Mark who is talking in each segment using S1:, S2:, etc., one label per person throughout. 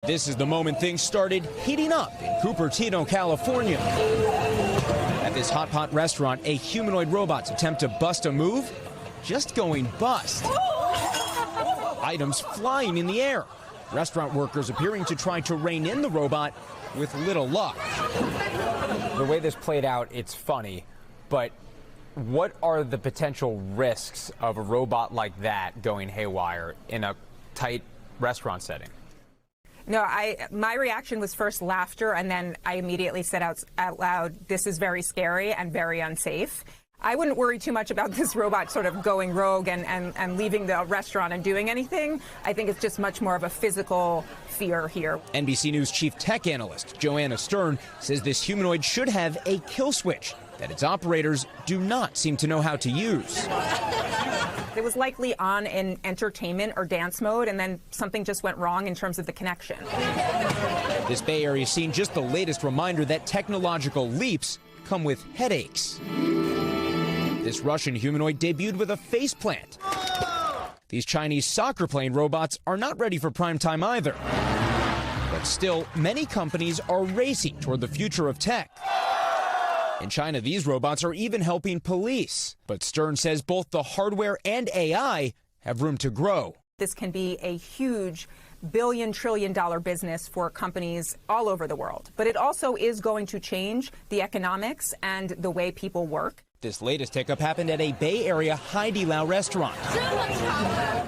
S1: This is the moment things started heating up in Cupertino, California. At this hot pot restaurant, a humanoid robot's attempt to bust a move just going bust. Items flying in the air. Restaurant workers appearing to try to rein in the robot with little luck.
S2: The way this played out, it's funny, but what are the potential risks of a robot like that going haywire in a tight restaurant setting?
S3: No, my reaction was first laughter, and then I immediately said out loud, this is very scary and very unsafe. I wouldn't worry too much about this robot sort of going rogue and leaving the restaurant and doing anything. I think it's just much more of a physical fear here. NBC News chief tech analyst Joanna Stern says this humanoid should have a kill switch that its operators do not seem to know how to use. It was likely on in entertainment or dance mode, and then something just went wrong in terms of the connection.
S1: This Bay Area scene just the latest reminder that technological leaps come with headaches. This Russian humanoid debuted with a faceplant. These Chinese soccer playing robots are not ready for prime time either. But still, many companies are racing toward the future of tech. In China, these robots are even helping police. But Stern says both the hardware and AI have room to grow.
S3: This can be a huge billion-trillion-dollar business for companies all over the world. But it also is going to change the economics and the way people work.
S1: This latest hiccup happened at a Bay Area Haidilao restaurant.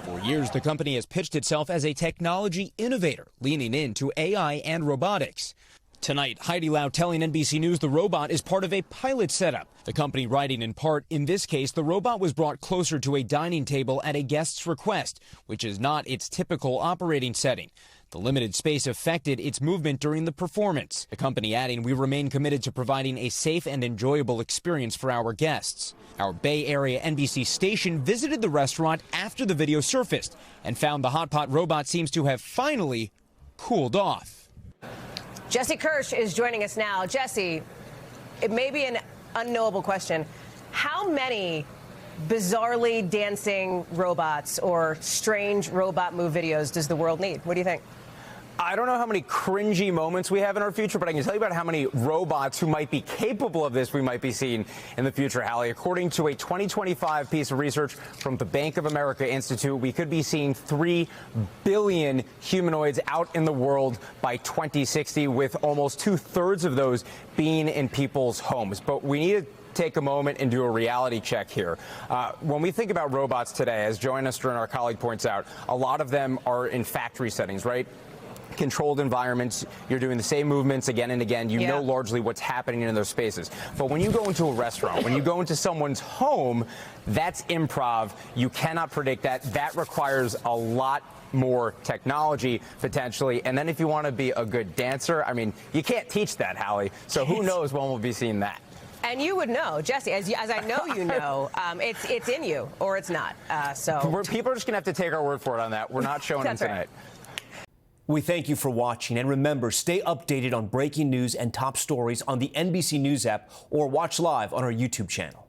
S1: For years, the company has pitched itself as a technology innovator, leaning into AI and robotics. Tonight, Haidilao telling NBC News the robot is part of a pilot setup. The company writing in part, in this case, the robot was brought closer to a dining table at a guest's request, which is not its typical operating setting. The limited space affected its movement during the performance. The company adding, we remain committed to providing a safe and enjoyable experience for our guests. Our Bay Area NBC station visited the restaurant after the video surfaced and found the hot pot robot seems to have finally cooled off.
S4: Jesse Kirsch is joining us now. Jesse, it may be an unknowable question. How many bizarrely dancing robots or strange robot move videos does the world need? What do you think?
S2: I don't know how many cringy moments we have in our future, but I can tell you about how many robots who might be capable of this we might be seeing in the future, Hallie. According to a 2025 piece of research from the Bank of America Institute, we could be seeing 3 billion humanoids out in the world by 2060, with almost 2/3 of those being in people's homes. But we need to take a moment and do a reality check here. When we think about robots today, as Joanna Stern, our colleague, points out, a lot of them are in factory settings, right? Controlled environments, you're doing the same movements again and again. You know largely what's happening in those spaces. But when you go into a restaurant, when you go into someone's home, that's improv. You cannot predict that. That requires a lot more technology, potentially. And then if you want to be a good dancer, I mean, you can't teach that, Hallie. So who knows when we'll be seeing that.
S4: And you would know, Jesse, as I know you know, it's in you or it's not. So
S2: people are just going to have to take our word for it on that. We're not showing them tonight.
S4: Right.
S5: We thank you for watching, and remember, stay updated on breaking news and top stories on the NBC News app or watch live on our YouTube channel.